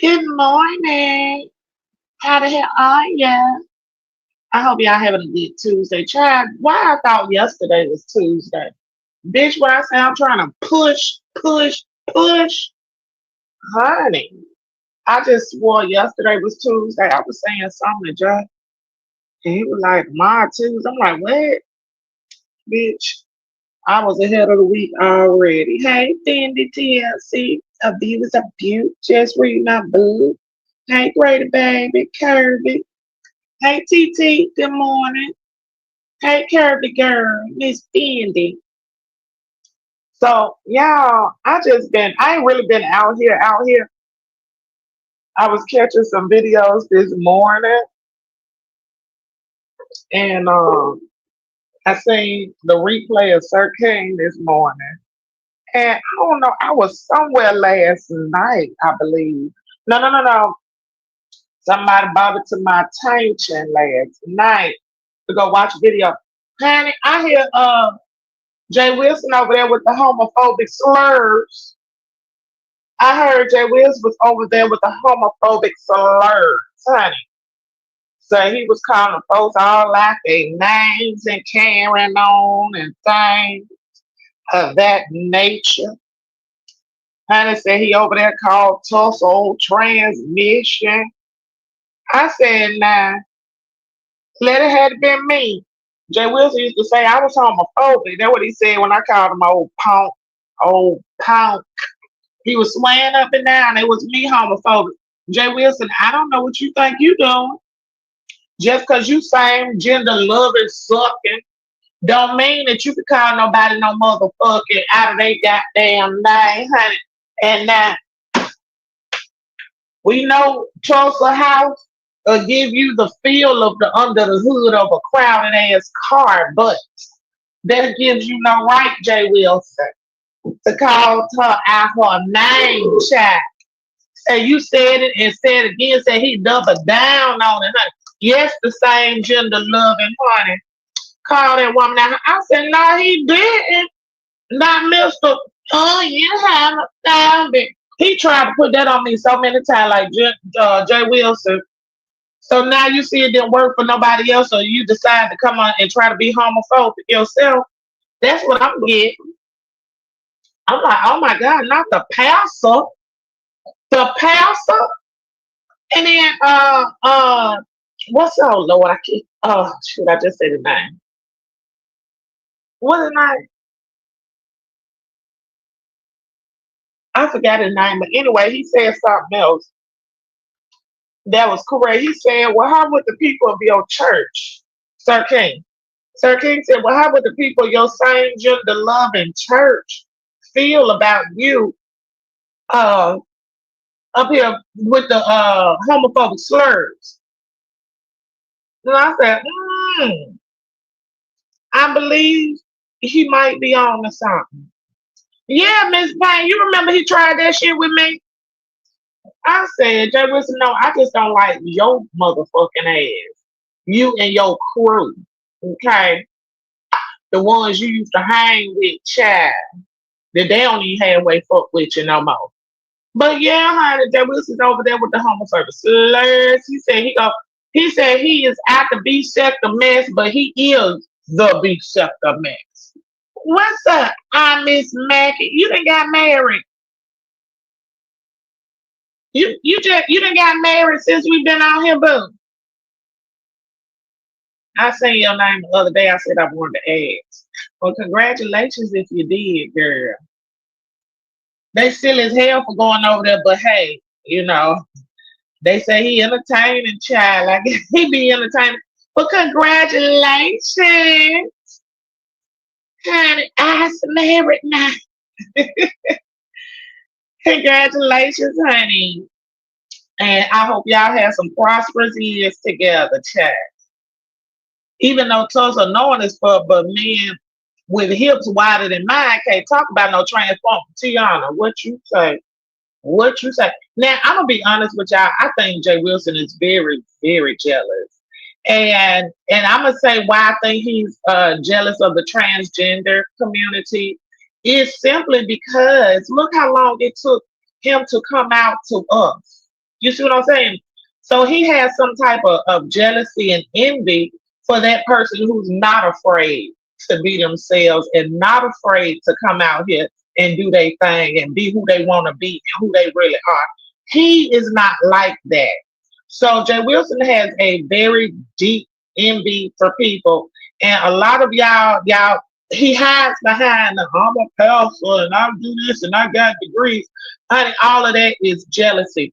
Good morning. How the hell are ya? I hope y'all having a good Tuesday. Child, why I thought yesterday was Tuesday. Bitch, what I say I'm trying to push. Honey, I just swore yesterday was Tuesday. I was saying something to Jay, and he was like, my Tuesday. I'm like, what? Bitch, I was ahead of the week already. Hey, Fendi TLC, a view is a beaut. Just read my book. Hey, Grady Baby, Kirby. Hey, TT, good morning. Hey, Kirby girl, Miss Fendi. So, y'all, I ain't really been out here. I was catching some videos this morning, and I seen the replay of Sir King this morning. And I don't know, I was somewhere last night, I believe. No. Somebody brought it to my attention last night to go watch a video. Honey, I hear Jay Wilson over there with the homophobic slurs. I heard Jay Wilson was over there with the homophobic slurs, honey. So he was calling folks all like their names and carrying on and things of that nature. Honey said he over there called Tulsa old transmission. I said, nah, let it have been me. Jay Wilson used to say I was homophobic. That's what he said when I called him old punk. He was swaying up and down. It was me homophobic. Jay Wilson, I don't know what you think you doing. Just because you same gender loving sucking, don't mean that you can call nobody no motherfucking out of their goddamn name, honey. And now we know Tulsa House will give you the feel of the under the hood of a crowded ass car, but that gives you no right, Jay Wilson, to call her out her name, child. And you said it and said it again, said he doubled down on it, honey. Yes, the same gender loving, honey. Call that woman out. I said, no, he didn't. Not Mr. Oh, you haven't found it. He tried to put that on me so many times, like Jay Wilson. So now you see it didn't work for nobody else, so you decide to come on and try to be homophobic yourself. That's what I'm getting. I'm like, oh my God, not the pastor. The pastor? And then what's oh Lord, I keep shoot, I just said the name. What's his name? I forgot his name, but anyway, he said something else that was correct. He said, well, how would the people of your church, Sir King? Sir King said, well, how would the people of your same gender loving church feel about you uh up here with the homophobic slurs? And I said, I believe he might be on to something. Yeah, Miss Payne, you remember he tried that shit with me? I said, Jay Wilson, no, I just don't like your motherfucking ass. You and your crew, okay? The ones you used to hang with, child. That they don't even halfway fuck with you no more. But yeah, honey, Jay Wilson's over there with the homophobic slurs. He said he is at the B sector mess, but he is the B sector mess. What's up? I Miss Mackie. You done got married. You done got married since we've been out here, boo. I seen your name the other day. I said I wanted to ask. Well, congratulations if you did, girl. They still as hell for going over there, but hey, they say he entertaining, child. Like he be entertaining. But congratulations, honey. I'm married now. Congratulations, honey. And I hope y'all have some prosperous years together, child. Even though Tulsa knowing is for, but men with hips wider than mine can't talk about no transform. Tiana, what you say? What you say? Now I'm gonna be honest with y'all. I think Jay Wilson is very, very jealous, and I'm gonna say why I think he's jealous of the transgender community is simply because look how long it took him to come out to us. You see what I'm saying? So he has some type of jealousy and envy for that person who's not afraid to be themselves and not afraid to come out here and do their thing and be who they want to be and who they really are. He is not like that. So Jay Wilson has a very deep envy for people, and a lot of y'all, he hides behind the I'm a pastor and I do this and I got degrees. Honey, all of that is jealousy.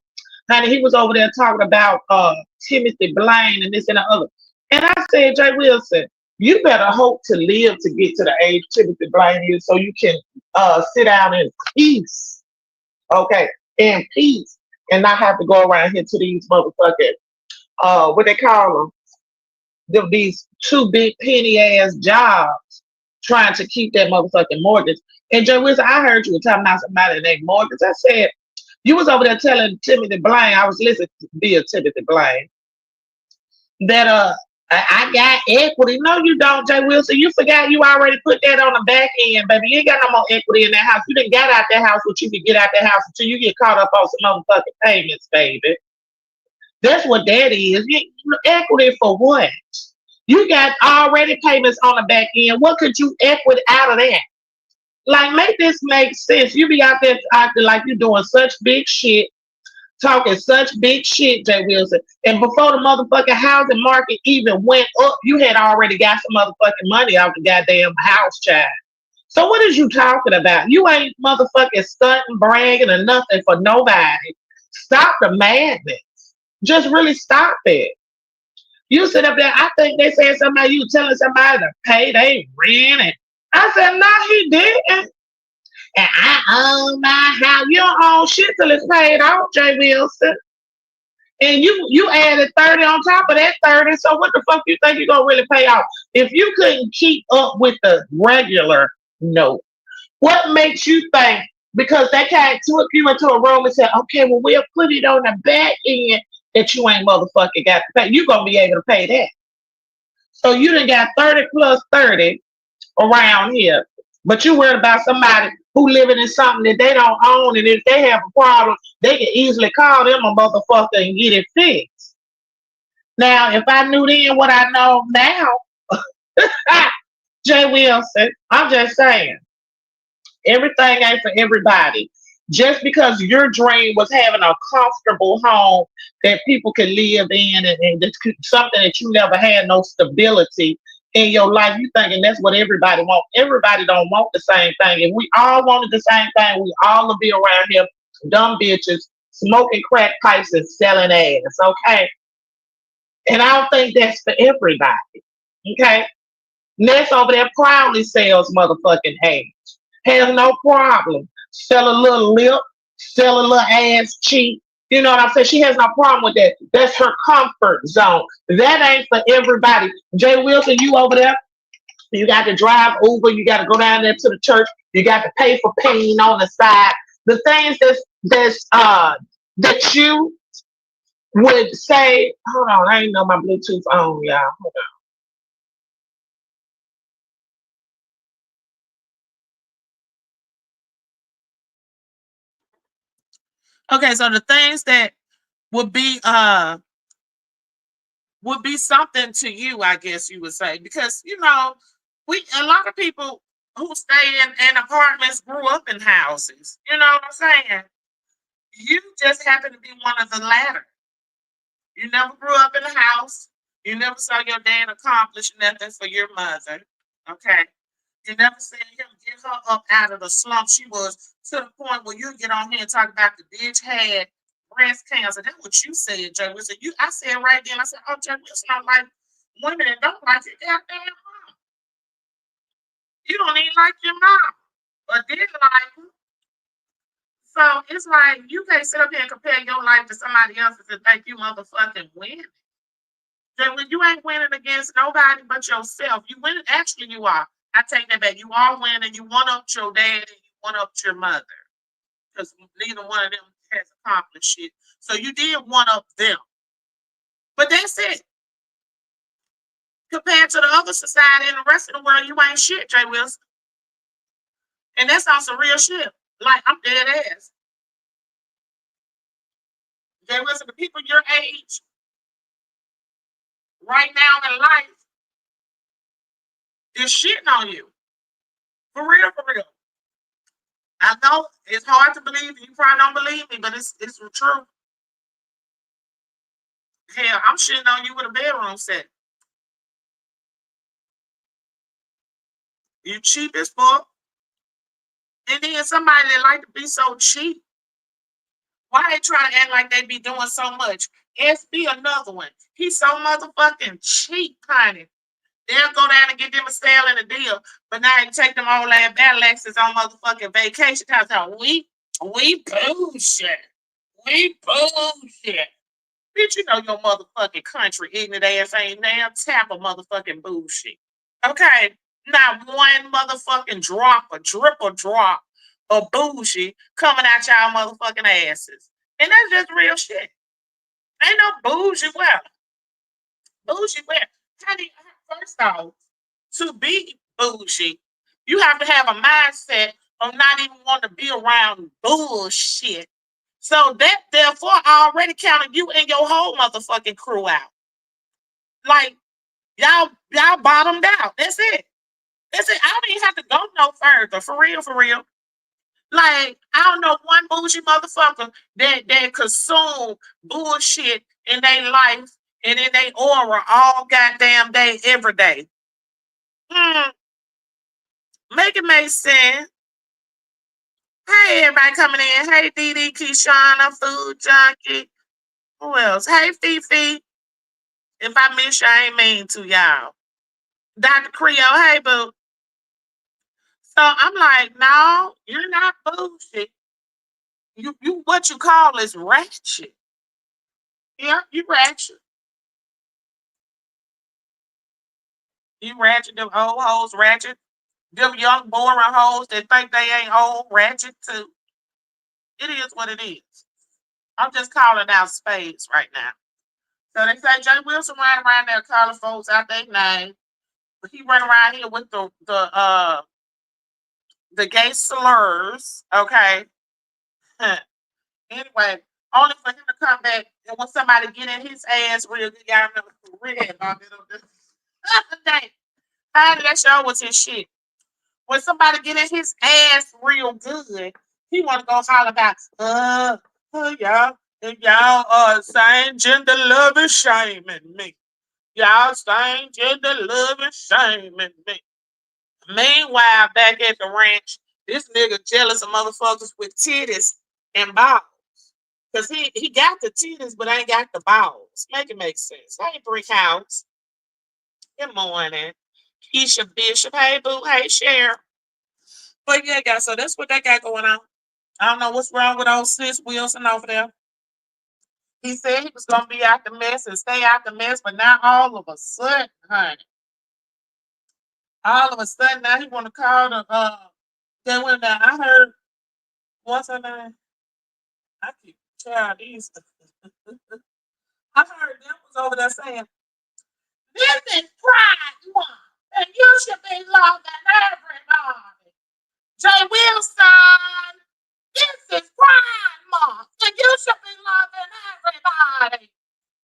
Honey, he was over there talking about Timothy Blaine and this and the other. And I said, Jay Wilson, you better hope to live to get to the age Timothy Blaine is so you can sit down in peace. Okay, in peace. And not have to go around here to these motherfuckers, what they call these two big penny ass jobs trying to keep that motherfucking mortgage. And Joe Wilson, I heard you were talking about somebody named Mortgage. I said, you was over there telling Timothy Blaine, I was listening to via Timothy Blaine, that I got equity. No, you don't, Jay Wilson. You forgot you already put that on the back end, baby. You ain't got no more equity in that house. You didn't get out that house, but you could get out that house until you get caught up on some motherfucking payments, baby. That's what that is. Equity for what? You got already payments on the back end. What could you equity out of that? Like, make this make sense. You be out there acting like you're doing such big shit, talking such big shit, Jay Wilson. And before the motherfucking housing market even went up, you had already got some motherfucking money out the goddamn house, child. So what is you talking about? You ain't motherfucking stunting, bragging, or nothing for nobody. Stop the madness. Just really stop it. You sit up there, I think they said somebody, you telling somebody to pay their rent. And I said, no, he didn't. And I own my house. You don't own shit till it's paid off, Jay Wilson. And you added 30 on top of that 30. So what the fuck you think you're gonna really pay off? If you couldn't keep up with the regular note, what makes you think because they can't took you into a room and said, okay, well, we'll put it on the back end that you ain't motherfucking got to pay. You're gonna be able to pay that. So you done got 30 plus 30 around here. But you worried about somebody who living in something that they don't own, and if they have a problem, they can easily call them a motherfucker and get it fixed. Now, if I knew then what I know now, Jay Wilson, I'm just saying, everything ain't for everybody. Just because your dream was having a comfortable home that people can live in and something that you never had no stability in your life, you thinking that's what everybody wants. Everybody don't want the same thing. If we all wanted the same thing, we all would be around here, dumb bitches, smoking crack pipes and selling ass, okay? And I don't think that's for everybody, okay? Ness over there proudly sells motherfucking ass. Has no problem. Sell a little lip, sell a little ass cheek. You know what I'm saying? She has no problem with that. That's her comfort zone. That ain't for everybody. Jay Wilson, you over there, you got to drive Uber, you got to go down there to the church, you got to pay for pain on the side. The things that you would say, hold on, I ain't know my Bluetooth on, y'all. Hold on. Okay, so the things that would be something to you, I guess you would say, because we a lot of people who stay in apartments grew up in houses. You know what I'm saying? You just happen to be one of the latter. You never grew up in a house. You never saw your dad accomplish nothing for your mother. Okay. You never seen him get her up out of the slump she was to the point where you get on here and talk about the bitch had breast cancer. That's what you said, Joe Wilson. I said right then, I said, oh, Joe Wilson don't like women and don't like your goddamn mom. You don't even like your mom. Or didn't like her. So it's like you can't sit up here and compare your life to somebody else's and think you motherfucking win. Then when you ain't winning against nobody but yourself, you win. Actually, you are. I take that back. You are winning. You one up your dad and you one up your mother because neither one of them has accomplished shit. So you did one up them, but that's it. Compared to the other society and the rest of the world, you ain't shit, Jay Wilson. And that's on some real shit. Like I'm dead ass. Jay Wilson, the people your age right now in life is shitting on you. For real, for real. I know it's hard to believe. You probably don't believe me, but it's true. Hell, I'm shitting on you with a bedroom set. You cheap as fuck. And then somebody that like to be so cheap, why they trying to act like they be doing so much? SB another one. He's so motherfucking cheap, honey. They'll go down and get them a sale and a deal, but now they take them old ass Battlexes on motherfucking vacation. Cause we bullshit. We bullshit. Bitch, you know your motherfucking country ignorant ass ain't damn tap of motherfucking bullshit. Okay? Not one motherfucking drop, a drip or drop of bullshit coming out y'all motherfucking asses. And that's just real shit. Ain't no bullshit where. Bullshit where. Honey, first off, to be bougie, you have to have a mindset of not even wanting to be around bullshit. So that therefore I already counted you and your whole motherfucking crew out. Like y'all bottomed out. That's it. That's it. I don't even have to go no further. For real, for real. Like I don't know one bougie motherfucker that consume bullshit in their life and in their aura all goddamn day, every day. Hmm, make it make sense. Hey, everybody coming in. Hey, Dee Dee, Kishana, Food Junkie. Who else? Hey, Fifi. If I miss you, I ain't mean to, y'all. Dr. Creole, hey, boo. So I'm like, no, you're not bullshit. You what you call is ratchet. Yeah, you ratchet. You ratchet, them old hoes ratchet. Them young boring hoes that think they ain't old ratchet too. It is what it is. I'm just calling out spades right now. So they say Jay Wilson running around there calling folks out their name. But he run around here with the gay slurs, okay? Anyway, only for him to come back and when somebody get in his ass real good, y'all remember Red on it on this other day. How did that show was his shit? When somebody get in his ass real good, he want to go holler about, y'all, and y'all same gender loving shaming me. Y'all same gender loving shaming me. Meanwhile, back at the ranch, this nigga jealous of motherfuckers with titties and balls. Cause he got the titties but ain't got the balls. Make it make sense. Hey Brick House. Good morning. Keisha Bishop. Hey Boo. Hey Cher. But yeah, guys, so that's what they got going on. I don't know what's wrong with old sis Wilson over there. He said he was gonna be out the mess and stay out the mess, but now all of a sudden, honey, all of a sudden now he wanna call the then when I heard what's her name? I keep child these I heard them was over there saying, this is Pride Month, and you should be loving everybody. Jay Wilson, this is Pride Month, and you should be loving everybody.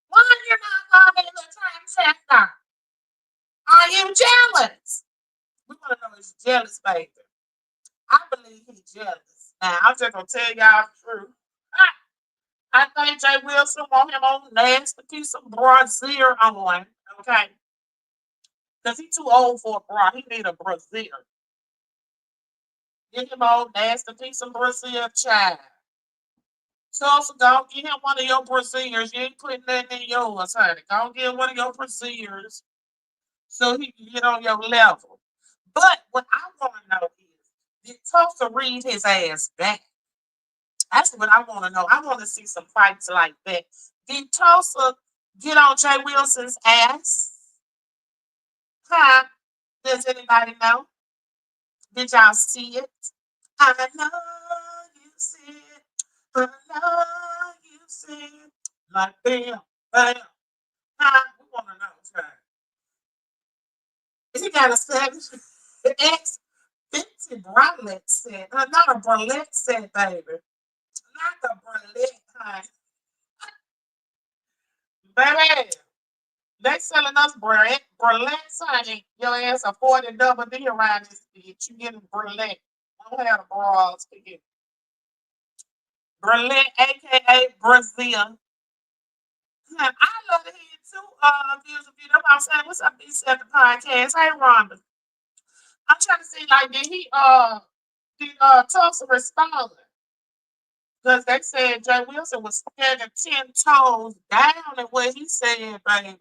Why you not loving the transgender? Are you jealous? We want to know is jealous, baby. I believe he's jealous. Now, I'm just going to tell y'all the truth. I think Jay Wilson want him on nasty piece of brassiere on, okay? Because he's too old for a bra. He need a brassiere. Get him on nasty piece of brassiere child. So also go get him one of your brassieres. You ain't putting that in yours, honey. Go get one of your brassieres so he can get on your level. But what I want to know is, did Tulsa read his ass back? That's what I want to know. I want to see some fights like that. Did Tulsa get on Jay Wilson's ass? Huh? Does anybody know? Did y'all see it? I know you see it. I know you see it. Like bam, bam. Huh? We want to know. Okay. He got a savage ex Bitsy bralette set. Not a bralette set, baby. Not the bralette, honey. Baby, they selling us burlesque, honey. Your ass a 40 double D around this bitch. You getting burlesque. I don't have the bras to get burlesque, aka Brazil. I love to hear too, views of you. That's what I'm saying. What's up, Dissecting podcast? Hey, Rhonda. I'm trying to see, like, did Tulsa respond? Because they said Jay Wilson was standing 10 toes down at what he said, baby.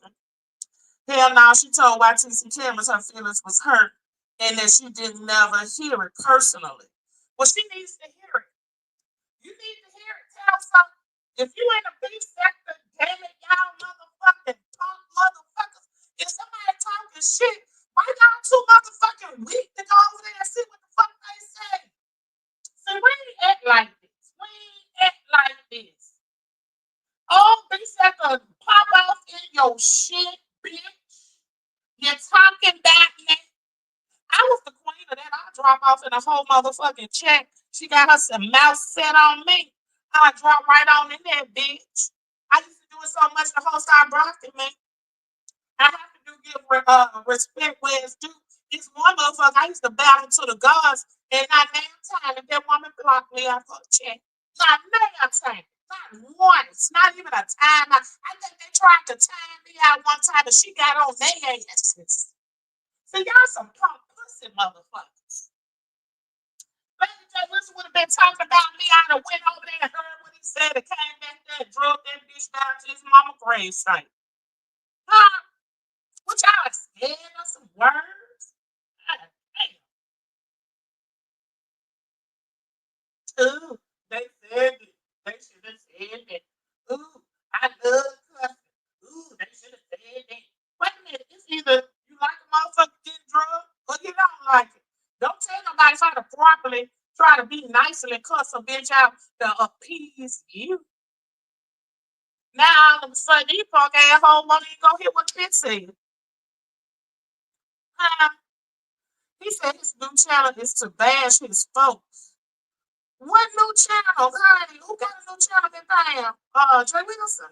Hell no, she told YTC Cameras her feelings was hurt and that she didn't never hear it personally. Well, she needs to hear it. You need to hear it. Tell something. If you in a beef sector, damn it, y'all motherfucking punk motherfuckers. If somebody talking shit, why y'all too motherfucking weak to go over there and see what the fuck they say? See, we ain't act like this. We ain't act like this. Oh, beef sector pop off in your shit, bitch. You're talking about me. I was the queen of that. I drop off in a whole motherfucking check. She got her some mouth set on me. I drop right on in there, bitch. I used to do it so much the whole time blocking me. I have to do give respect where it's due. This one motherfucker, I used to battle to the gods, and not damn time if that woman blocked me off her check. Not damn time. Not once. Not even a time. I think they tried to time me out one time, and she got on their asses. So y'all some punk pussy motherfuckers. Baby J. Wilson would have been talking about me. I'd have went over there and heard what he said and came back there and drove that bitch down to his mama grave site. Huh? What y'all scared of some words? God damn. Ooh, they said it. They should have said that. Ooh, I love cussing. Ooh, they should have said that. Wait a minute. It's either you like a motherfucker getting drugged or you don't like it. Don't tell nobody how to properly try to be nice and cuss a bitch out to appease you. Now all of a sudden, these punk asshole won't even go hear what the bitch said. Huh? He said his new channel is to bash his folks. What new channel, honey? Who got a new channel been bam? Jay Wilson.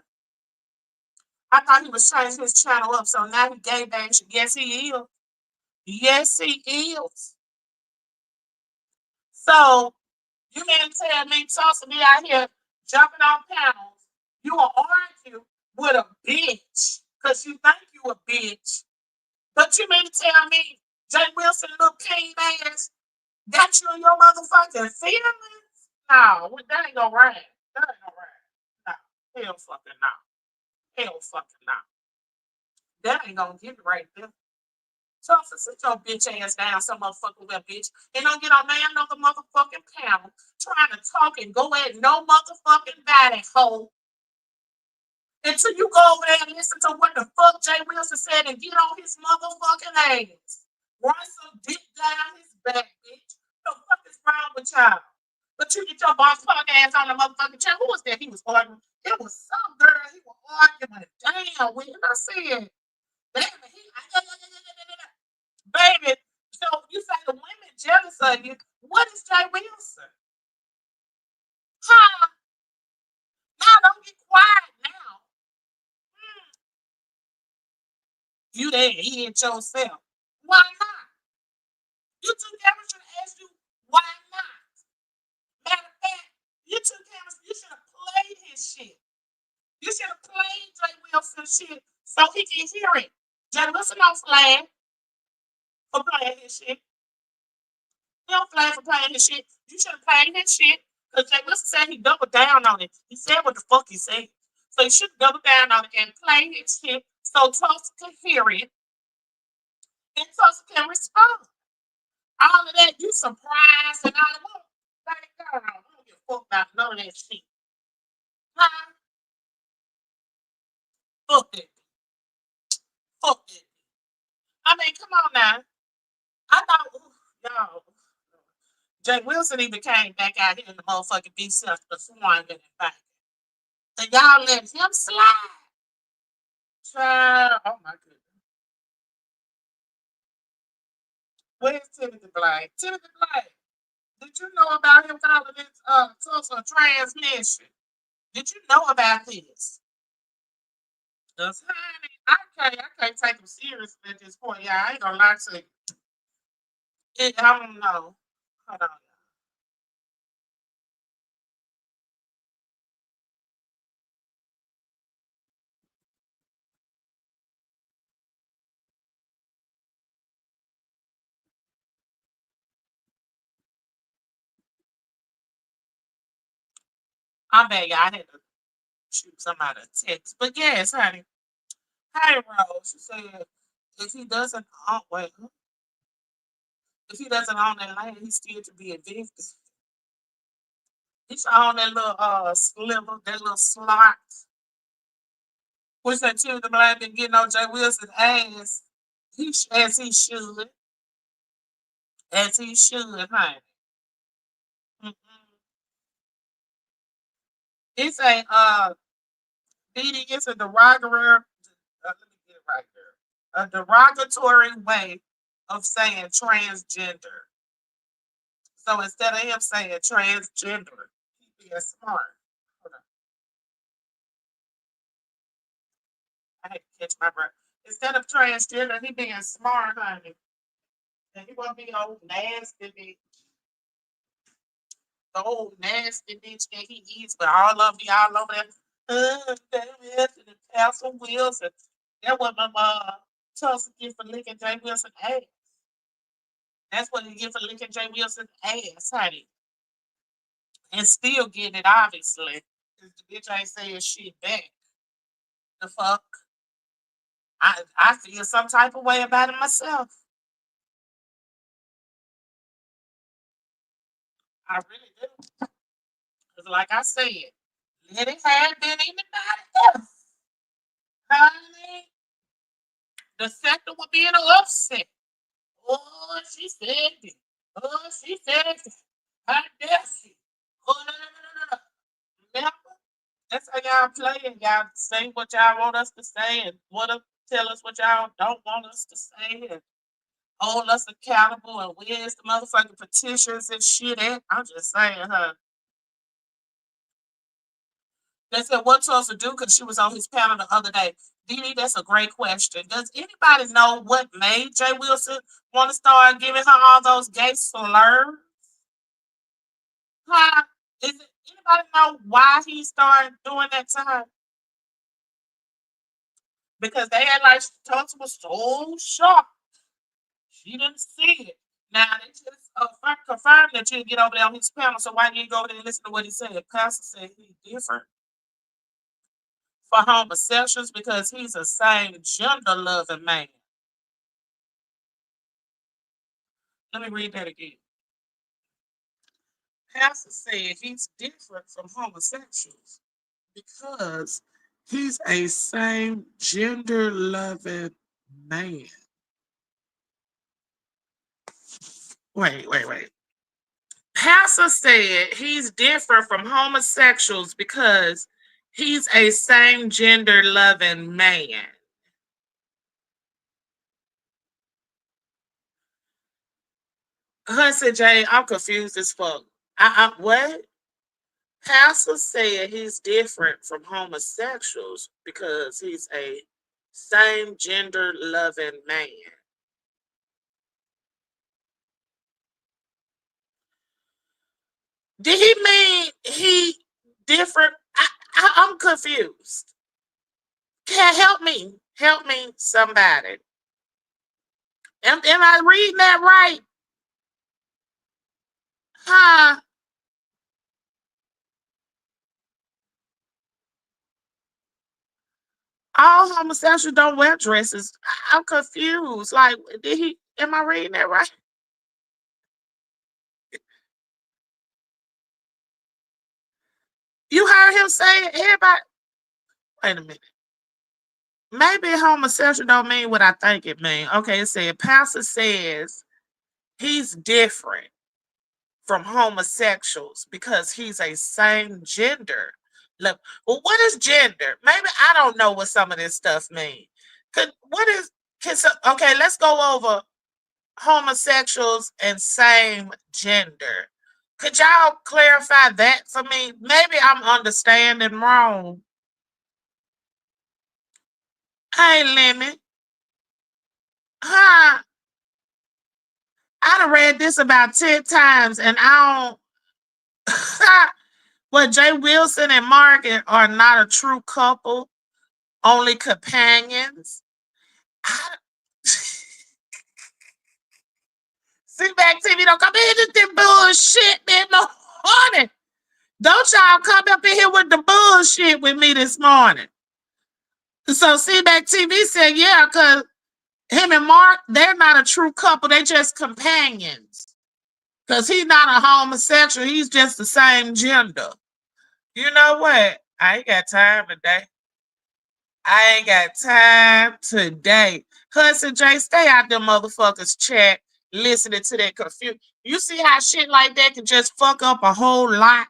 I thought he was changing his channel up, so now he gay bash. Yes, he is. Yes, he is. So you mean to tell me, Tulsa be out here jumping on panels? You will argue with a bitch because you think you a bitch. But you mean to tell me Jay Wilson, little king ass, got you in your motherfucking feelings? No, that ain't gonna ride. That ain't gonna ride. No. Hell fucking no. Hell fucking no. That ain't gonna get it right there. Tulsa, sit your bitch ass down, some motherfucking well, bitch. And don't get on man another motherfucking panel trying to talk and go at no motherfucking body hole until you go over there and listen to what the fuck Jay Wilson said and get on his motherfucking ass. Run some dick down his back, bitch. What the fuck is wrong with y'all? But you get your boss punk ass on the motherfucking chair. Who was that he was arguing? It was some girl he was arguing damn with. And I said, damn it, baby. So you say the women jealous of you. What is Jay Wilson? Huh? Now don't get quiet now. Hmm. You there, hit yourself. Why not? You two cameras should ask you why not. Matter of fact, you two cameras, you should have played his shit. You should have played Jay Wilson's shit so he can hear it. Jay Wilson don't flag for playing his shit. He don't flag for playing his shit. You should have played his shit because Jay Wilson said he doubled down on it. He said what the fuck he said. So you should double down on it and play his shit so Tulsa can hear it and Tulsa can respond. All of that, you surprised and all of that. Like, girl, I don't give a fuck about none of that shit. Huh? Fuck that. Fuck that. I mean, come on now. I thought, ooh, y'all, Jay Wilson even came back out here in the motherfucking B stuff the swine and back. And y'all let him slide. Child, oh my goodness. Where's Timothy Blake? Timothy Blake, did you know about him calling this Tulsa transmission? Did you know about this? Cause honey, I can't take them serious at this point. Yeah, I ain't gonna lie to you. I don't know. Hold on. I bet you I had to shoot somebody a text. But yes, honey. Hey Rose, she said if he doesn't wait, if he doesn't own that land, he's still to be evicted. He's on that little sliver, that little slot. Which that Timothy Black been getting on Jay Wilson's ass. As he should. As he should, honey. Mm-mm. It's a Didi, it's a derogatory let me get it right there. A derogatory way of saying transgender. So instead of him saying transgender, he being smart. Hold on. I had to catch my breath. Instead of transgender, he being smart, honey. And he won't be old nasty bitch. The old nasty bitch that he is, but all of y'all over there. Wilson and Pastor Wilson. That what my mom Tulsa get for licking Jay Wilson ass. That's what he get for licking Jay Wilson ass, honey. And still getting it, obviously. Because the bitch ain't saying shit back. The fuck? I feel some type of way about it myself. I really do. Because like I said, let it have been anybody else. Honey, the sector would be in an upset. Oh, she said it. Oh, she said it. How dare she? Oh, no, no, no, no, no. Remember? That's how y'all play, and y'all say what y'all want us to say and want to tell us what y'all don't want us to say and hold us accountable and where's the motherfucking petitions and shit at. I'm just saying, huh? They said what Tulsa do because she was on his panel the other day. Dee, that's a great question. Does anybody know what made Jay Wilson want to start giving her all those gay slurs? Huh? Is it anybody know why he started doing that to her? Because they had like Tulsa was so shocked. She didn't see it. Now they just confirmed that you get over there on his panel. So why didn't you go over there and listen to what he said? Pastor said he's different for homosexuals because he's a same gender loving man. Let me read that again. Pastor said he's different from homosexuals because he's a same gender loving man. Wait. Pastor said he's different from homosexuals because he's a same gender loving man. Hussy J, I'm confused as fuck. What? Pastor said he's different from homosexuals because he's a same gender loving man. Did he mean he different? I'm confused. Can help me? Help me, somebody. Am I reading that right? Huh? All homosexuals don't wear dresses. I'm confused. Like, did he? Am I reading that right? You heard him say it. Everybody. Wait a minute. Maybe homosexual don't mean what I think it means. Okay, it said pastor says he's different from homosexuals because he's a same gender. Look, well, what is gender? Maybe I don't know what some of this stuff means. What is? Okay, let's go over homosexuals and same gender. Could y'all clarify that for me? Maybe I'm understanding wrong. Hey, Lemon. Huh? I done read this about 10 times and I don't. Well, Jay Wilson and Margaret are not a true couple, only companions. I, see back TV don't come in with this bullshit this morning. Don't y'all come up in here with the bullshit with me this morning. So see back TV said, yeah, because him and Mark, they're not a true couple. They just companions. Because he's not a homosexual. He's just the same gender. You know what? I ain't got time today. I ain't got time today. Hudson J, stay out them motherfuckers chat listening to that confusion. You see how shit like that can just fuck up a whole lot?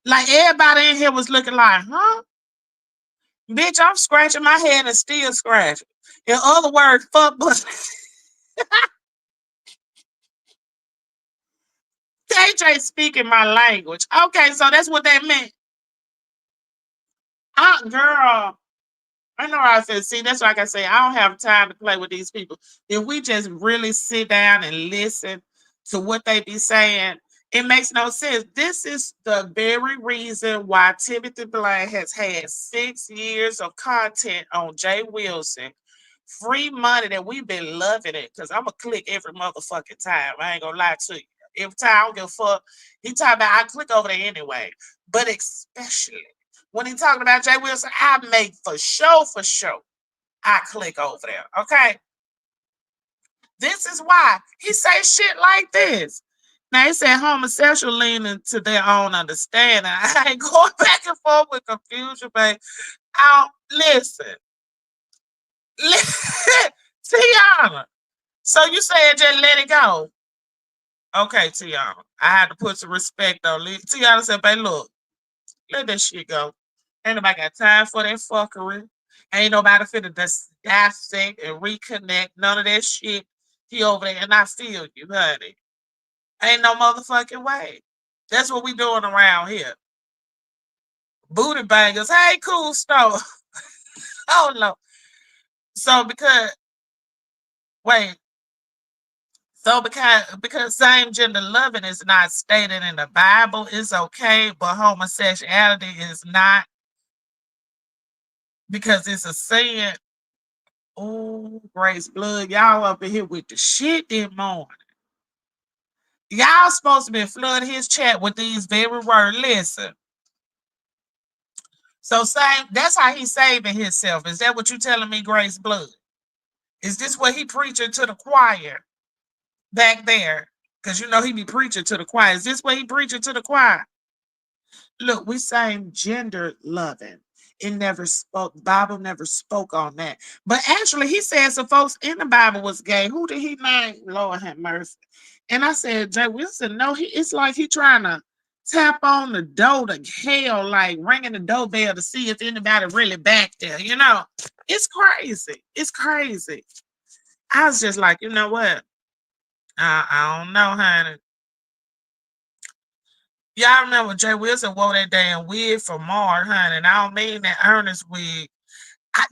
Like everybody in here was looking like, huh? Bitch, I'm scratching my head and still scratching. In other words, fuck but KJ speaking my language. Okay, so that's what that meant. Girl, I know I said, see, that's like I say, I don't have time to play with these people. If we just really sit down and listen to what they be saying, it makes no sense. This is the very reason why Timothy Blaine has had 6 years of content on Jay Wilson. Free money that we've been loving it. Because I'm going to click every motherfucking time. I ain't going to lie to you. Every time I don't give a fuck. He talking about I click over there anyway. But especially when he talking about Jay Wilson, I make for sure, I click over there. Okay. This is why he say shit like this. Now he said homosexual leaning to their own understanding. I ain't going back and forth with confusion, but I don't listen. Tiana. So you said just let it go. Okay, Tiana. I had to put some respect on it. Tiana said, babe, look, let that shit go. Ain't nobody got time for that fuckery. Ain't nobody finna dissect and reconnect. None of that shit. He over there, and I feel you, honey. Ain't no motherfucking way. That's what we doing around here. Booty bangers. Hey, cool stuff. Oh no. So wait. So because same gender loving is not stated in the Bible, it's okay, but homosexuality is not because it's a sin. Oh, Grace Blood, y'all up in here with the shit this morning. Y'all supposed to be flooding his chat with these very words. Listen. So same, that's how he's saving himself. Is that what you telling me, Grace Blood? Is this what he preaching to the choir back there? Because you know he be preaching to the choir. Is this what he preaching to the choir? Look, we saying gender loving. It never spoke, Bible never spoke on that. But actually, he said some folks in the Bible was gay. Who did he name? Lord have mercy. And I said, Jay Wilson, no, it's like he trying to tap on the door to hell, like ringing the doorbell to see if anybody really back there. You know, it's crazy. It's crazy. I was just like, you know what? I don't know, honey. Y'all remember Jay Wilson wore that damn wig for Mark, honey, and I don't mean that earnest wig.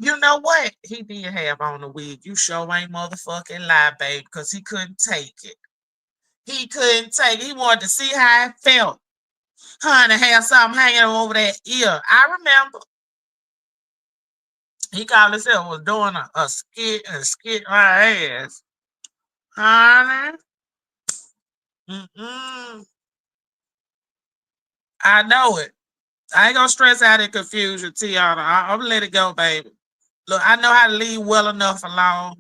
You know what? He did have on the wig. You sure ain't motherfucking lie, babe, because he couldn't take it. He couldn't take it. He wanted to see how it felt. Honey, have something hanging over that ear. I remember. He called himself was doing a skit and skit my ass. Honey. Mm-mm. I know it. I ain't gonna stress out in confusion, Tiana. I'm gonna let it go, baby. Look, I know how to leave well enough alone.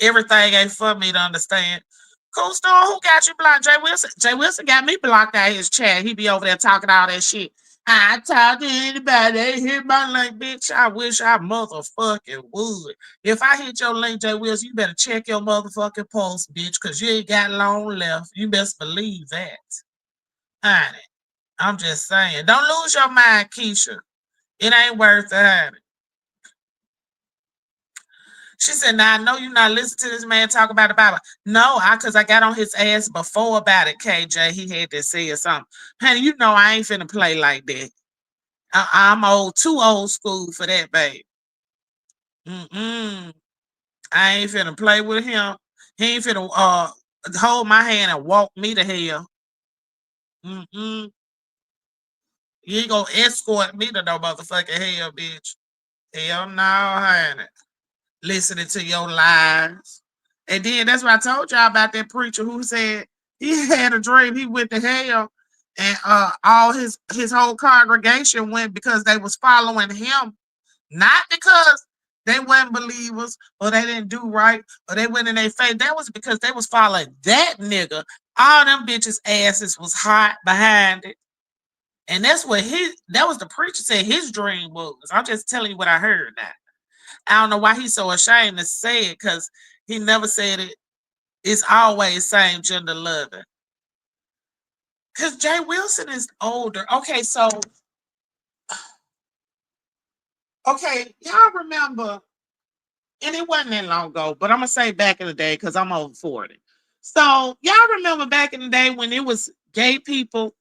Everything ain't for me to understand. Cool Storm, who got you blocked? Jay Wilson. Jay Wilson got me blocked out of his chat. He be over there talking all that shit. I talk to anybody, they hit my link, bitch. I wish I motherfucking would. If I hit your link, Jay Wilson, you better check your motherfucking post, bitch, because you ain't got long left. You best believe that. Honey, I'm just saying. Don't lose your mind, Keisha. It ain't worth it, honey. She said, now I know you're not listening to this man talk about the Bible. No, because I got on his ass before about it, KJ. He had to say something. Honey, you know I ain't finna play like that. I'm too old school for that, babe. Mm-mm. I ain't finna play with him. He ain't finna hold my hand and walk me to hell. Mm-mm. You ain't gonna escort me to no motherfucking hell, bitch. Hell no, honey. Listening to your lies. And then that's what I told y'all about that preacher who said he had a dream. He went to hell, and all his whole congregation went because they was following him, not because they weren't believers or they didn't do right or they went in their faith. That was because they was following that nigga. All them bitches' asses was hot behind it. And that's what that was the preacher said his dream was. I'm just telling you what I heard now. I don't know why he's so ashamed to say it because he never said it. It's always same gender loving. Because Jay Wilson is older. Okay, y'all remember, and it wasn't that long ago, but I'm going to say back in the day because I'm over 40. So y'all remember back in the day when it was gay people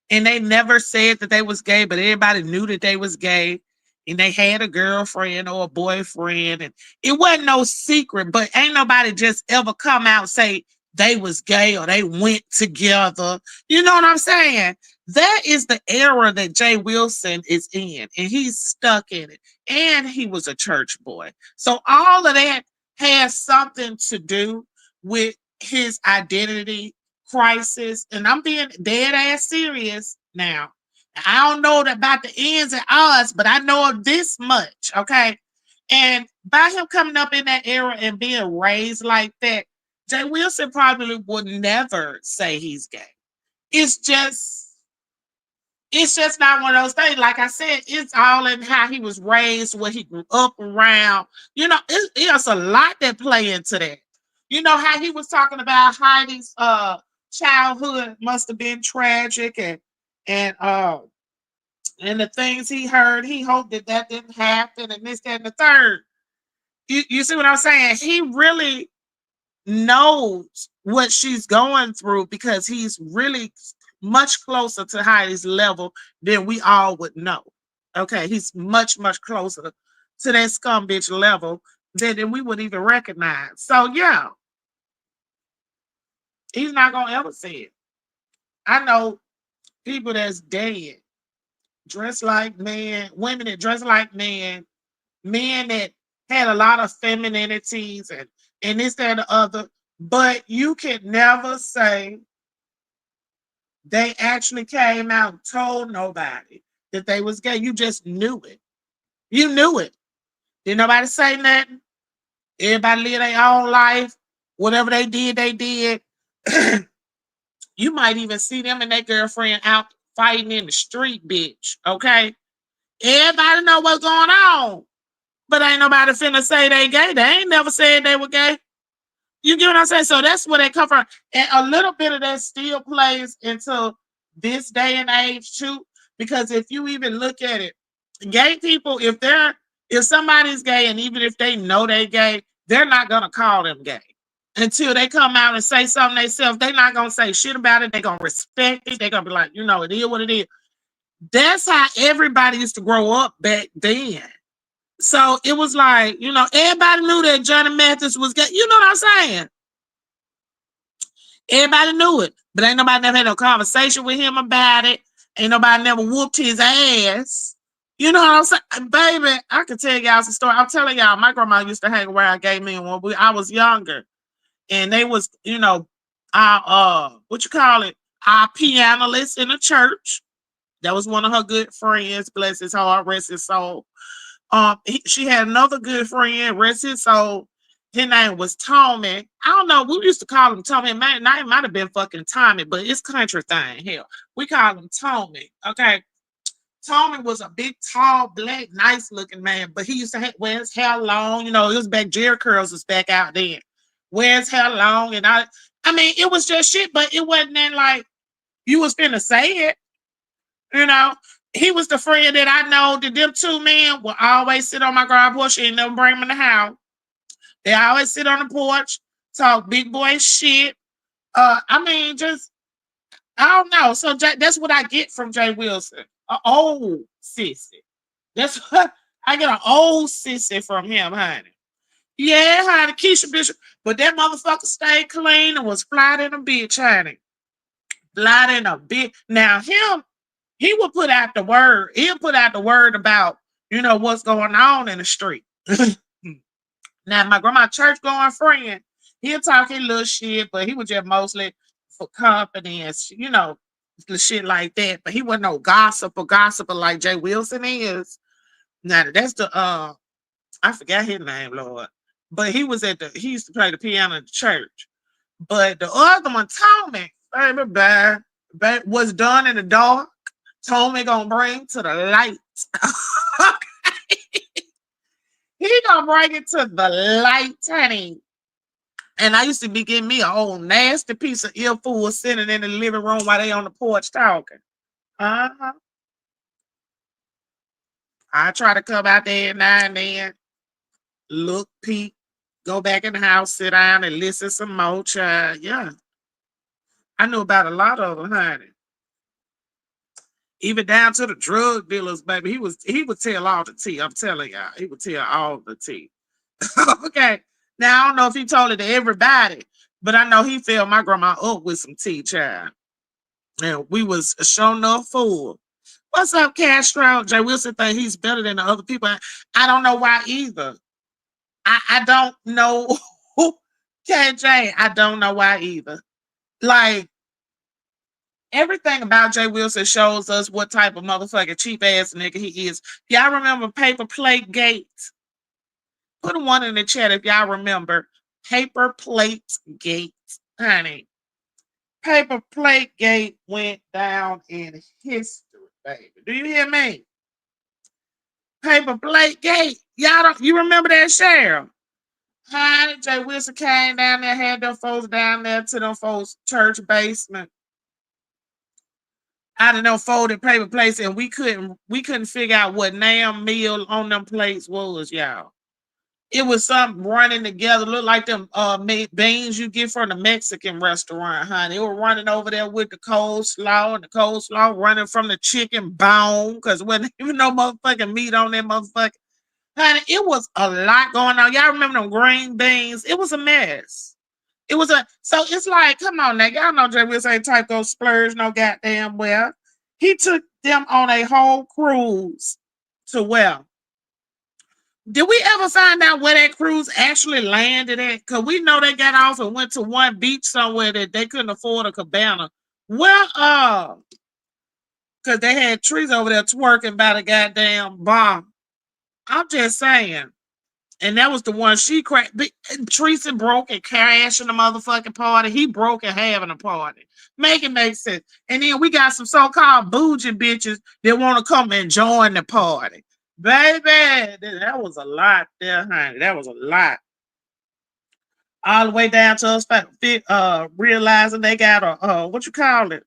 and they never said that they was gay, but everybody knew that they was gay, and they had a girlfriend or a boyfriend, and it wasn't no secret, but ain't nobody just ever come out and say they was gay or they went together. You know what I'm saying? That is the era that Jay Wilson is in, and he's stuck in it. And he was a church boy. So all of that has something to do with his identity crisis, and I'm being dead ass serious now. I don't know about the ins and outs, but I know of this much, okay? And by him coming up in that era and being raised like that, Jay Wilson probably would never say he's gay. It's just it's just not one of those things. Like I said, it's all in how he was raised, what he grew up around. It's a lot that play into that. You know how he was talking about Heidi's childhood must have been tragic, and the things he heard, he hoped that didn't happen, and this, that, and the third. You see what I'm saying? He really knows what she's going through because he's really much closer to Heidi's level than we all would know. Okay, he's much, much closer to that scum bitch level than we would even recognize. So yeah, he's not gonna ever say it. I know people that's dead, dressed like men, women that dress like men that had a lot of femininities and this, that, and the other. But you can never say they actually came out and told nobody that they was gay. You just knew it. You knew it. Didn't nobody say nothing. Everybody live their own life. Whatever they did, they did. You might even see them and their girlfriend out fighting in the street, bitch. Okay? Everybody know what's going on. But ain't nobody finna say they gay. They ain't never said they were gay. You get what I'm saying? So that's where they come from. And a little bit of that still plays into this day and age too. Because if you even look at it, gay people, if somebody's gay and even if they know they gay, they're not gonna call them gay. Until they come out and say something themselves, they're not gonna say shit about it. They're gonna respect it. They're gonna be like, it is what it is. That's how everybody used to grow up back then. So it was like, everybody knew that Johnny Mathis was gay. You know what I'm saying? Everybody knew it, but ain't nobody never had no conversation with him about it. Ain't nobody never whooped his ass. You know what I'm saying? Baby, I can tell y'all some story. I'm telling y'all, my grandma used to hang around gay men when I was younger. And they was, our what you call it, our pianist in the church. That was one of her good friends, bless his heart, rest his soul. She had another good friend, rest his soul. His name was Tommy. I don't know. We used to call him Tommy. It might have been fucking Tommy, but it's country thing. Hell, we call him Tommy. Okay. Tommy was a big, tall, black, nice looking man, but he used to wear his hair long. It was back, Jerry curls was back out then. Wear his hair long. And I mean, it was just shit, but it wasn't then like you was finna say it. You know, he was the friend that I know that them two men will always sit on my garage porch and never bring them in the house. They always sit on the porch, talk big boy shit. I mean, just I don't know. So that's what I get from Jay Wilson, an old sissy. That's what I get an old sissy from him, honey. Yeah, honey, Keisha Bishop. But that motherfucker stayed clean and was flat in a bitch, honey. Flat in a bitch. Now, him, he would put out the word. He'll put out the word about, what's going on in the street. Now, my grandma church going friend, he'll talk his little shit, but he was just mostly for confidence, the shit like that. But he wasn't no gossiper like Jay Wilson is. Now that's the I forgot his name, Lord. But he used to play the piano in the church. But the other one told me, baby, was done in the dark. Told me gonna bring to the light. He gonna bring it to the light, honey. And I used to be getting me a old nasty piece of earful sitting in the living room while they on the porch talking. Uh-huh. I try to come out there now and then, look, peek, go back in the house, sit down and listen some more, child. Yeah. I knew about a lot of them, honey. Even down to the drug dealers, baby. He would tell all the tea. I'm telling y'all. He would tell all the tea. Okay. Now I don't know if he told it to everybody, but I know he filled my grandma up with some tea, child. And we was sure enough full. What's up, Castro? Jay Wilson think he's better than the other people. I don't know why either. I don't know. KJ, I don't know why either. Like, everything about Jay Wilson shows us what type of motherfucking cheap ass nigga he is. Y'all remember Paper Plate Gate? Put a one in the chat if y'all remember Paper Plate Gate, honey. Paper Plate Gate went down in history, baby. Do you hear me? Paper Plate Gate. You remember that, Cheryl? Honey, Jay Wilson came down there, had them folks down there to them folks' church basement. Out of them folded paper plates, and we couldn't figure out what damn meal on them plates was, y'all. It was something running together, looked like them beans you get from the Mexican restaurant, honey. They were running over there with the coleslaw, and the coleslaw running from the chicken bone, because wasn't even no motherfucking meat on that motherfucker. Honey, it was a lot going on. Y'all remember them green beans? It was a mess. So it's like, come on now, y'all know Jay Wilson ain't type those splurge no goddamn well. He took them on a whole cruise to where? Did we ever find out where that cruise actually landed at? Because we know they got off and went to one beach somewhere that they couldn't afford a cabana. Well, because they had trees over there twerking by the goddamn bar. I'm just saying. And that was the one she cracked. Teresa broke and crashing the motherfucking party. He broke and having a party. Make it make sense. And then we got some so-called bougie bitches that want to come and join the party. Baby, that was a lot there, honey. That was a lot. All the way down to us realizing they got a, what you call it?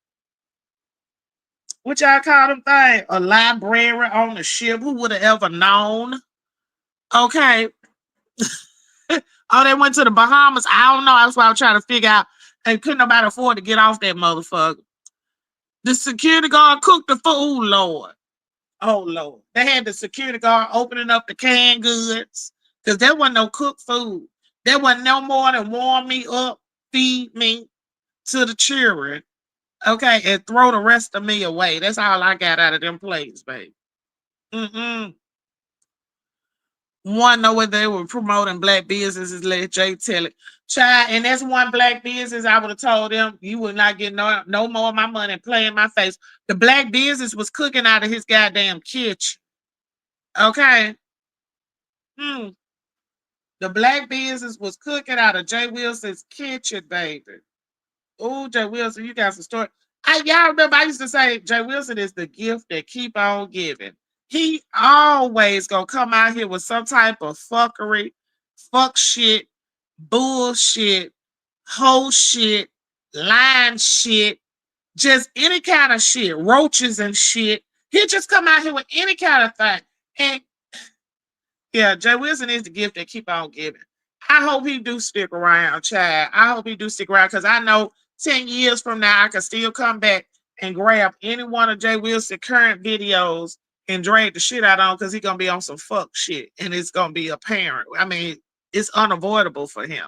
What y'all call them thing? A library on the ship. Who would have ever known? Okay. Oh, they went to the Bahamas. I don't know. That's why I was trying to figure out. And couldn't nobody afford to get off that motherfucker. The security guard cooked the food, Lord. Oh, Lord. They had the security guard opening up the canned goods because there wasn't no cooked food. There wasn't no more than warm me up, feed me to the children, okay, and throw the rest of me away. That's all I got out of them plates, baby. One know what they were promoting black businesses, let Jay tell it. Child, and that's one black business I would have told them you would not get no more of my money and play in my face. The black business was cooking out of his goddamn kitchen. Okay. The black business was cooking out of Jay Wilson's kitchen, baby. Oh, Jay Wilson, you got some story. Y'all remember I used to say Jay Wilson is the gift that keep on giving. He always gonna come out here with some type of fuckery, fuck shit, bullshit, whole shit, lying shit, just any kind of shit, roaches and shit. He'll just come out here with any kind of thing. And yeah, Jay Wilson is the gift that keep on giving. I hope he do stick around, child. I hope he do stick around because I know 10 years from now I can still come back and grab any one of Jay Wilson's current videos and drag the shit out on because he's gonna be on some fuck shit and it's gonna be apparent. I mean, it's unavoidable for him.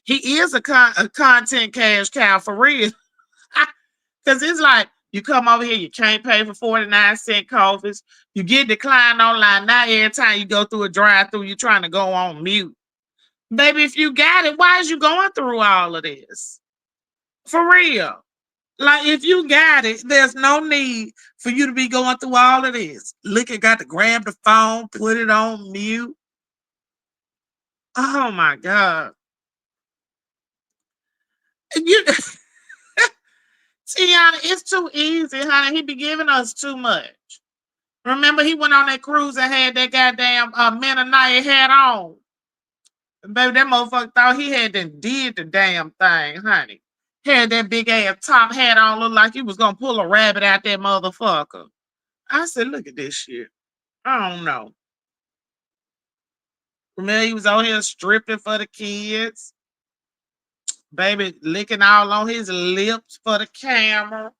He is a content cash cow for real. Because it's like you come over here, you can't pay for 49-cent coffees. You get declined online. Now every time you go through a drive-through, you're trying to go on mute. Baby, if you got it, why is you going through all of this? For real. Like, if you got it, there's no need for you to be going through all of this. Look, I got to grab the phone, put it on mute. Oh my God. You Tiana, it's too easy, honey. He be giving us too much. Remember, he went on that cruise and had that goddamn Mennonite hat on. Baby, that motherfucker thought he had did the damn thing, honey. Had that big ass top hat on, looked like he was gonna pull a rabbit out that motherfucker. I said, look at this shit. I don't know. Remember, he was out here stripping for the kids. Baby, licking all on his lips for the camera.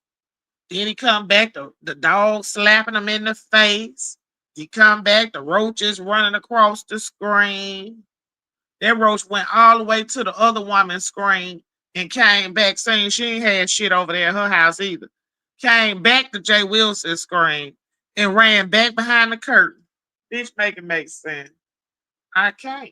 Then he come back, the dog slapping him in the face. He come back, the roaches running across the screen. That roach went all the way to the other woman's screen and came back saying she ain't had shit over there at her house either. Came back to Jay Wilson's screen and ran back behind the curtain. Bitch, make it make sense. I can't.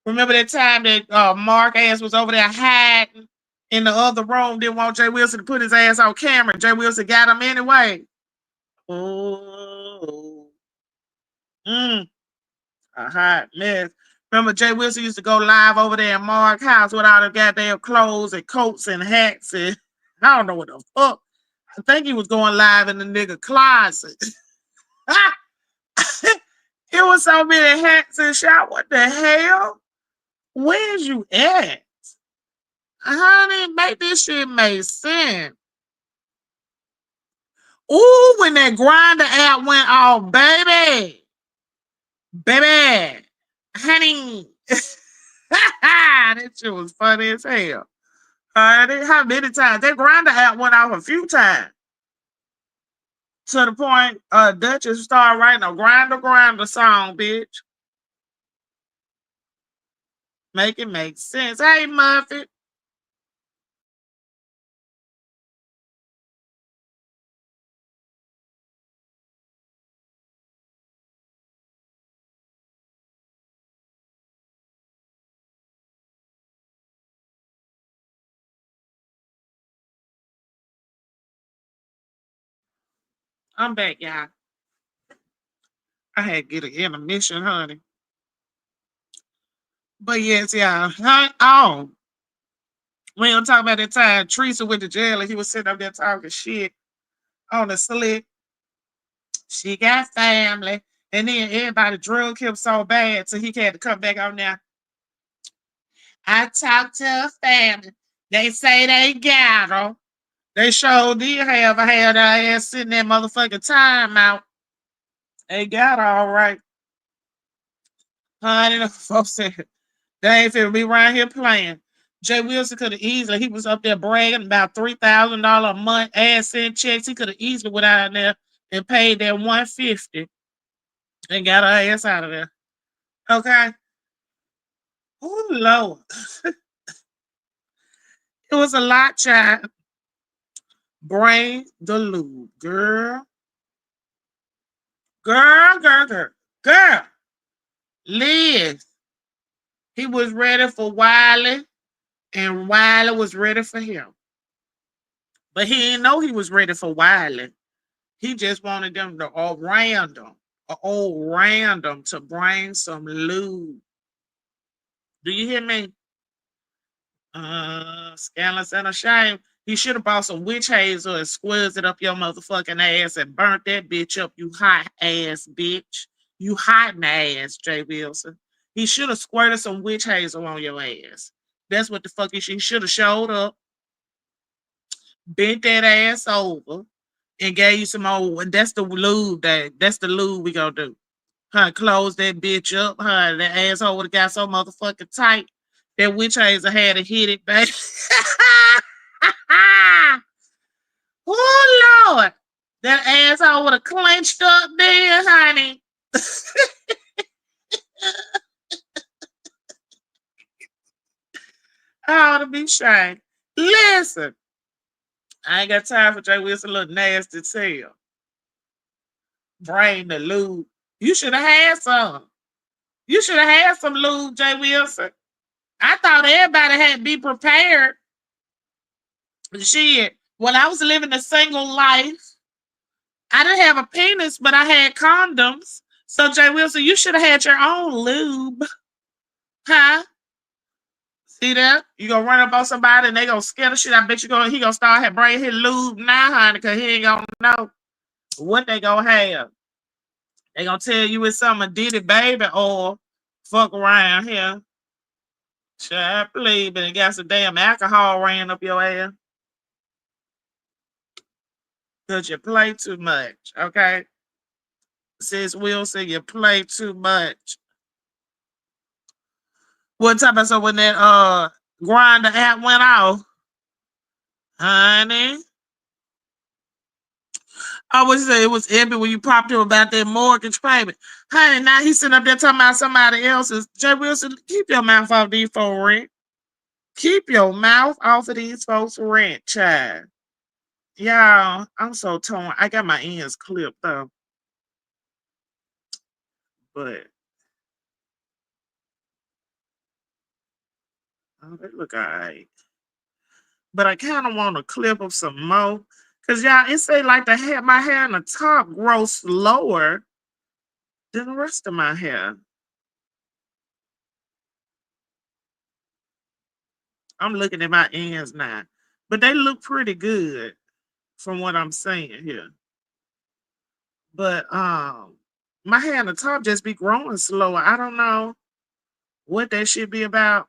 Remember that time that Mark ass was over there hiding in the other room, didn't want Jay Wilson to put his ass on camera. Jay Wilson got him anyway. Oh, a hot mess. Remember, Jay Wilson used to go live over there in Mark's house with all the goddamn clothes and coats and hats and I don't know what the fuck. I think he was going live in the nigga closet. It was so many hats and shot. What the hell? Where's you at? Honey, make this shit make sense. Ooh, when that grinder app went off, baby. Baby. Honey. That shit was funny as hell. Honey, how many times? That grinder app went off a few times. To the point, Duchess started writing a grinder song, bitch. Make it make sense. Hey, Muffet. I'm back, y'all. I had to get an intermission, honey. But yes, y'all. Oh, we don't talk about that time Teresa went to jail and he was sitting up there talking shit on the slip. She got family. And then everybody drug him so bad so he had to come back on now. I talked to her family. They say they got her. They sure did have their ass sitting that motherfucking time out. They got her all right. Honey, the folks said they ain't finna be around here playing. Jay Wilson could have easily, he was up there bragging about $3,000 a month ass sent checks. He could have easily went out there and paid that $150 and got her ass out of there. Okay. Oh Lord. It was a lot, child. Brain the lube. Girl. Girl. Liz. He was ready for Wiley, and Wiley was ready for him. But he didn't know he was ready for Wiley. He just wanted them to all random, to bring some lube. Do you hear me? Scandalous and a shame. He should have bought some witch hazel and squeezed it up your motherfucking ass and burnt that bitch up, you hot ass bitch. You hot ass, Jay Wilson. He should have squirted some witch hazel on your ass. That's what the fuck he should have showed up, bent that ass over, and gave you some more. That's the lube that's the lube we gonna do. Huh, close that bitch up. Huh, that asshole would have got so motherfucking tight. That witch hazel had to hit it, baby. Oh, Lord. That asshole would have clenched up there, honey. I ought to be shamed. Listen, I ain't got time for Jay Wilson little nasty tail. Drain the lube. You should have had some. You should have had some lube, Jay Wilson. I thought everybody had to be prepared. Shit. When I was living a single life, I didn't have a penis, but I had condoms. So Jay Wilson, you should have had your own lube. Huh? See that? You gonna run up on somebody and they gonna scare the shit. I bet he gonna start bringing his lube now, honey, cause he ain't gonna know what they gonna have. They gonna tell you it's some Diddy baby or fuck around here. Sure, please, but it got some damn alcohol ran up your ass. Cause you play too much, okay? Sis Wilson, you play too much. What time so when that grinder app went off, honey? I would say it was epic when you popped him about that mortgage payment. Honey, now he's sitting up there talking about somebody else's. Jay Wilson, keep your mouth off these folks' rent. Keep your mouth off of these folks' rent, child. Y'all, I'm so torn. I got my ends clipped up, but oh, they look all right. But I kind of want a clip of some more. Cause y'all, it say like the hair, my hair in the top grows slower than the rest of my hair. I'm looking at my ends now. But they look pretty good from what I'm saying here. But my hair in the top just be growing slower. I don't know what that should be about.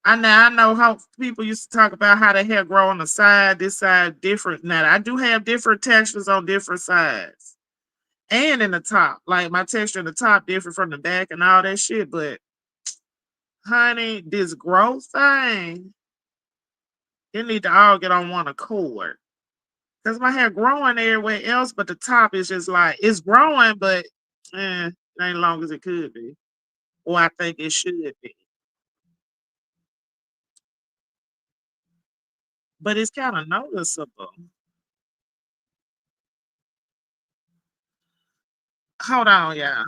I know how people used to talk about how the hair grow on the side, this side different. Now I do have different textures on different sides. And in the top. Like my texture in the top different from the back and all that shit. But honey, this growth thing, it need to all get on one accord. Because my hair growing everywhere else, but the top is just like it's growing, but ain't long as it could be. Or I think it should be. But it's kind of noticeable. Hold on, y'all.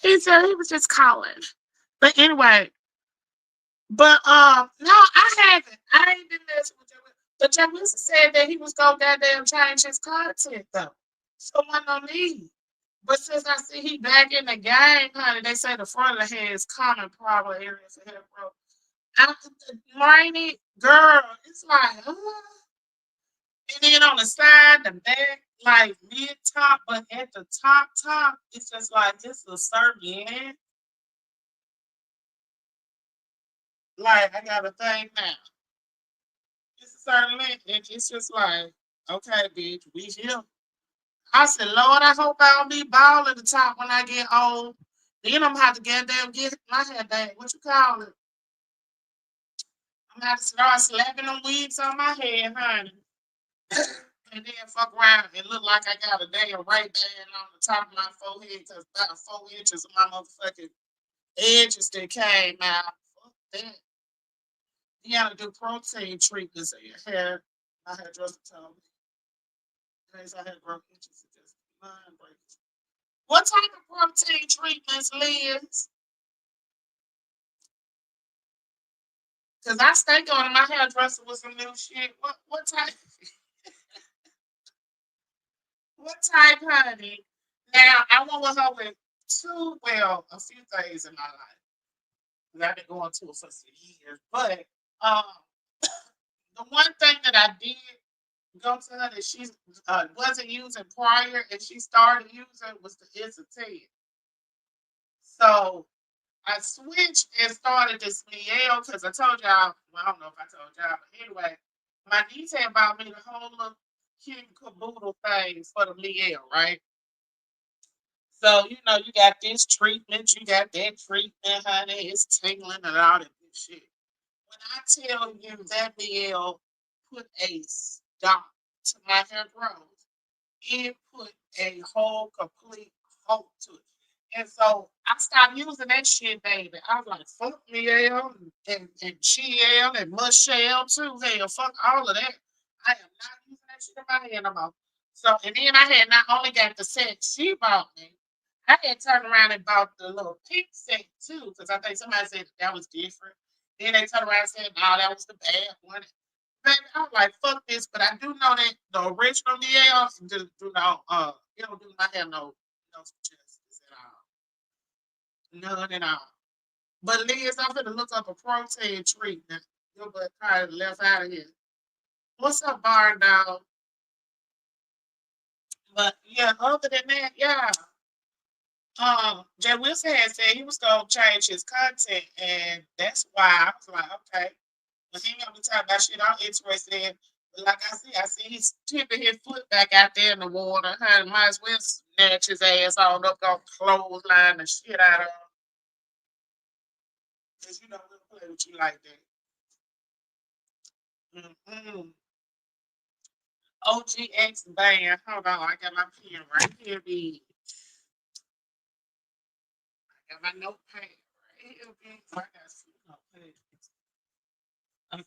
He said he was just calling. But anyway, but no, I haven't. I ain't been messing with Jay Wilson. But Jay Wilson said that he was gonna goddamn change his content though. So why no need? But since I see he back in the game, honey, they say the front of the head is common problem areas of hair growth. I, rainy girl, it's like, and then on the side, the back, like mid top, but at the top, it's just like this a certain end. Like I got a thing now. It's a certain length, and it's just like, okay, bitch, we here. I said, Lord, I hope I don't be bald at the top when I get old. Then I'm gonna have to get my hair back. What you call it? I'm gonna have to start slapping them wigs on my head, honey. And then fuck around and look like I got a damn right band on the top of my forehead because about 4 inches of my motherfucking edges that came out. Fuck that. You gotta do protein treatments in your hair. My hairdresser told me. In case I had broke inches, it just mind breaks. What type of protein treatments, Liz? Because I stay going to my hairdresser with some new shit. What type? What type, honey? Now, I went with her with a few days in my life. 'Cause I've been going to it for some years. But um, the one thing that I did go to her that she wasn't using prior and she started using was the Dissecting. So I switched and started this Miel because I told y'all, well, I don't know if I told y'all, but anyway, my niece had bought me the whole little kid caboodle thing for the Miel, right? So, you got this treatment, you got that treatment, honey, it's tingling and all that good shit. When I tell you that Miel put a stop to my hair growth, it put a whole complete halt to it. And so I stopped using that shit, baby. I was like, fuck Miel and Chiel and Michelle too. Hell, fuck all of that. I am not using that shit in my hair no more. So, and then I had not only got the set she bought me, I had turned around and bought the little pink set too, because I think somebody said that was different. Then they turned around and said, no, that was the bad one. Baby, I was like, fuck this, but I do know that the original Miel do no it don't do my hair no justice at all. None at all. But Liz, I'm gonna look up a protein treatment. Your butt probably left out of here. What's up, bar dog? But yeah, other than that, yeah. Jay Wilson had said he was gonna change his content, and that's why I was like, okay. But he gonna be talking about shit I'm interested in. But like I see he's tipping his foot back out there in the water. Honey, might as well snatch his ass on up, go clothesline the shit out of him. Cause we'll play with you like that. Mm-hmm. OGX band. Hold on, I got my pen right here, B. I got my notepad right here, B. I got some notepads. Okay,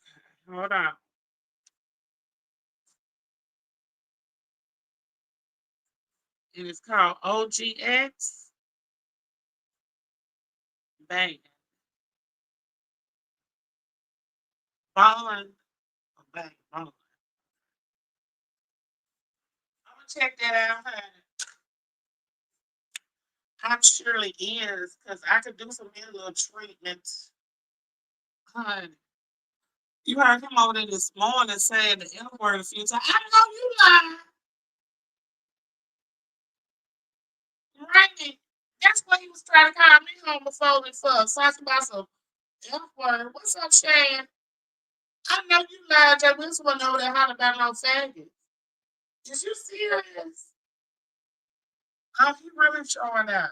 hold on. It is called OGX band. Bond. Band. Bond. I'm gonna check that out, honey. I'm surely is, because I could do some little treatments. Honey, you heard him over there this morning saying the N word a few times. I know you lying. Right? That's what he was trying to call me homophobic for. Talking about some F word. What's up, Shan? I know you lied. That this one over there hollering about no faggot. Is you serious? Oh, he really showing out.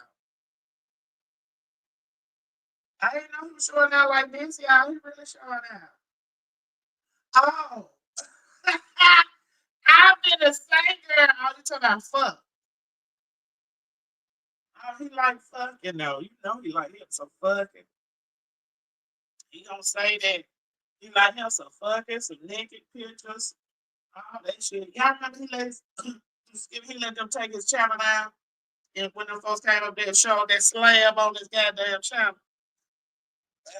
I didn't know he was showing out like this, y'all. He really showing out. Oh. I've been the same girl all the time about fuck. Oh, he like fucking though. He like him some fucking. He gonna say that he like him some fucking, some naked pictures, all that shit. Y'all remember he let them take his channel down, and when them folks came up there and showed that slab on his goddamn channel.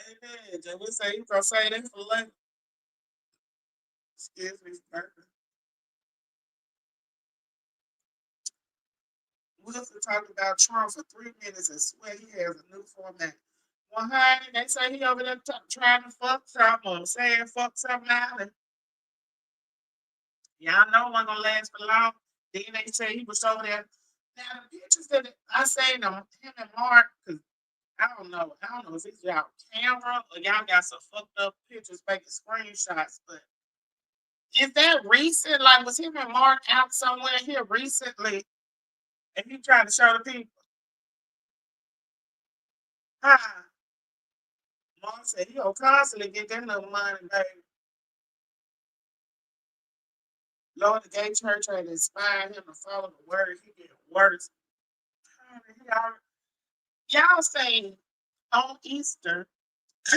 Amen. Just we say he gonna say that for later. Excuse me, Bertha. Wilson talked about Trump for 3 minutes and swear he has a new format. Well, honey, they say he over there trying to fuck something or saying fuck something out. And y'all know it wasn't gonna last for long. Then they say he was over there. Now the pictures that I seen him and Mark, because I don't know. I don't know if it's y'all camera or y'all got some fucked up pictures making screenshots, but is that recent? Like was him and Mark out somewhere here recently and he trying to show the people? Huh? Mark said he'll constantly get that little money, baby. Lord, the gay church had inspired him to follow the word. He getting worse. Y'all say on Easter,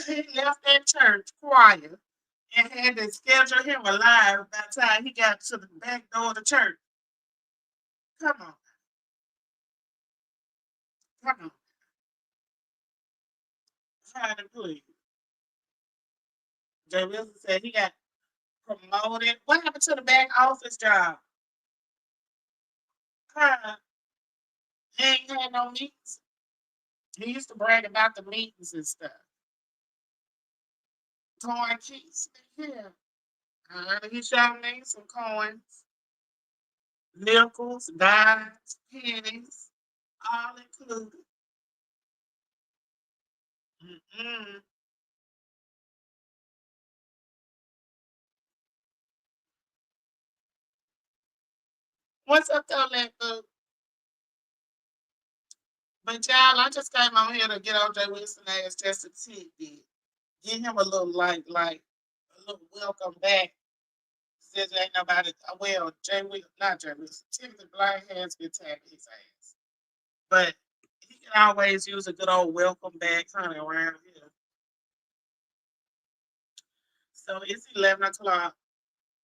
he left that church choir and had to schedule him alive by the time he got to the back door of the church. Come on, come on. Trying to please. Jay Wilson said he got promoted. What happened to the back office job? He ain't had no meetings. He used to brag about the meetings and stuff. Coin keys. Yeah. He showed me some coins, nickels, dimes, pennies, all included. Mm-mm. What's up though, that book? But y'all, I just came on here to get on Jay Wilson ass just a tidbit. Give him a little like a little welcome back. Says ain't nobody well, Jay Wilson, not Jay Wilson. Timothy Black has been tapping his ass. But he can always use a good old welcome back honey around here. So it's 11 o'clock.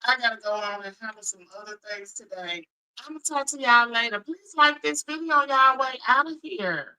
I gotta go on and handle some other things today. I'm gonna talk to y'all later. Please like this video, y'all way out of here.